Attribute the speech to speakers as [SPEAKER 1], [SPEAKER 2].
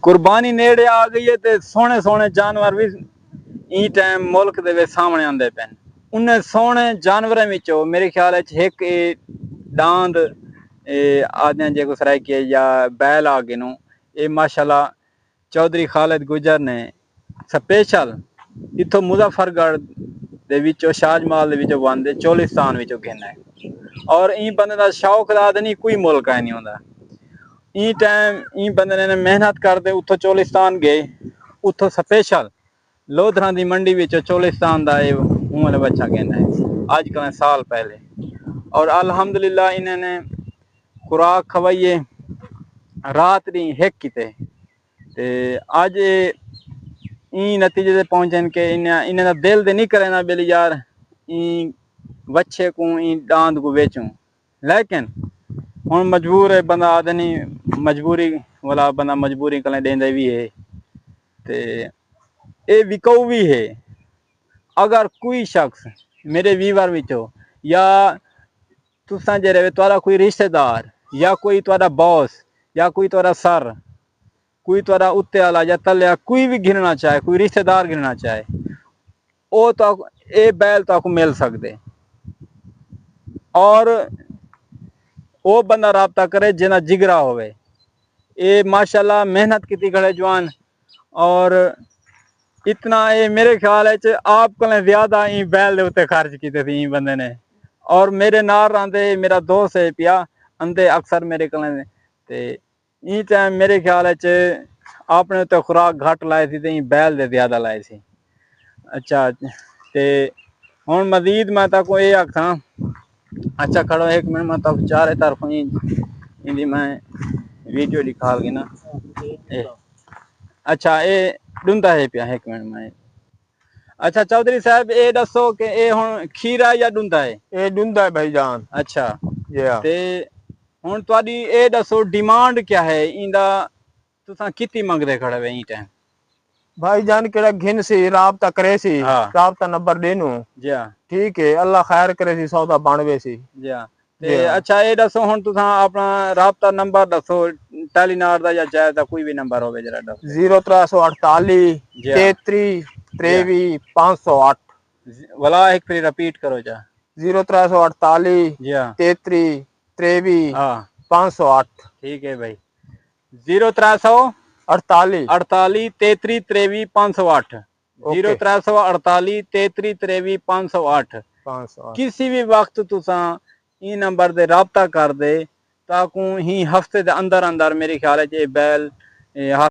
[SPEAKER 1] कुर्बानी नेड़े आ गई है ते सोहने सोहने जानवर भी ई टाइम मुल्क दे विच सामने आंदे पैन। उन्हें सोहने जानवरें विचों मेरे ख्याल एक दांद आदि जे कुछ रह के या बैल आ गए नू ये माशाल्लाह चौधरी खालिद गुजर ने स्पेशल इथों मुजफ्फरगढ़ दे विचों शाजमाल दे विचों बंदे चोलिस्तान विचों घेना है। और ई बंदे दा शौक दा नहीं कोई मुल्क है नहीं होंदा। ई टाइम ई बंदे ने मेहनत करते उतो चोलिस्तान गए उतो स्पेशल लोधरा दी मंडी विचों चोलिस्तान दा ये ऊँट बच्चा कहना है आज कल साल पहले। और अल्हम्दुलिल्लाह इन्होंने खुराक खवाइए रात दी हिक किते ते अज ई नतीजे ते पहुंचन के इन्हें दा दिल दे नहीं करे ना बेली यार ई बच्चे को ई दांद को बेचूं। लेकिन हुण मजबूर है बंदा आदे नहीं मजबूरी वाला बंदा मजबूरी कलें देंदा भी है ते ये विकाऊ भी है। अगर कोई शख्स मेरे व्यूवर विचों या तुसां जेरे तुहारा कोई रिश्तेदार या कोई तुहारा बॉस या कोई तुहारा सर कोई तुहारा उत्ते आला या तले कोई भी गिनना चाहे कोई रिश्तेदार गिनना चाहे वो तो ये बैल तो आपको मिल सकते। और वो बंदा राबता करे जिना जिगरा होवे। ये माशाल्लाह मेहनत की खड़े जवान और इतना ये मेरे ख्याल है आप कल ज्यादा ई बैल दे उत्ते खर्च किए थे बंदे ने। और मेरे नाल आंदे मेरा दोस्त है पिया आंदे अक्सर मेरे कल ते ई टाइम मेरे ख्याल है आपने तो खुराक घट लाए थी ते बैल दे ज्यादा लाए सी। अच्छा ते हुण मजीद मैं तक ये आखा अच्छा खड़ो एक मिनट मैं तक चारे तरफों इंदी मैं वीडियो दिखा लगी ना। अच्छा ये डूंदा है पिया एक मिनट में। अच्छा चौधरी साहब ये दसो कि ये हुण खीरा या डूंदा है?
[SPEAKER 2] ये डूंदा है भाईजान।
[SPEAKER 1] अच्छा
[SPEAKER 2] या
[SPEAKER 1] ते हुण तुहाडी ये दसो डिमांड क्या है इंदा तुसां कितनी मंगदे खड़े वे ई टाइम?
[SPEAKER 2] भाईजान केड़ा घिन सी राबता करे सी
[SPEAKER 1] हाँ
[SPEAKER 2] राबता नंबर देनू
[SPEAKER 1] जी हाँ
[SPEAKER 2] ठीक है अल्लाह खैर करे सी सौदा बनवे सी
[SPEAKER 1] जी हाँ ते अच्छा ये दसो हुण तुसां अपना राबता नंबर दसो टेलीनार दा या चाहे दा कोई भी नंबर होवे जरा दसो।
[SPEAKER 2] 0348 33 23 508
[SPEAKER 1] वाला एक फिर रिपीट करो जा।
[SPEAKER 2] 0348
[SPEAKER 1] जी हाँ
[SPEAKER 2] 33 23
[SPEAKER 1] हाँ
[SPEAKER 2] 508
[SPEAKER 1] ठीक है भाई 0348
[SPEAKER 2] 48
[SPEAKER 1] 33 23 508 0348 33 23 508
[SPEAKER 2] 508
[SPEAKER 1] किसी भी वक्त तुसां ई नंबर दे राबता कर दे ताकू ही हफ्ते दे अंदर अंदर मेरे ख्याल है बैल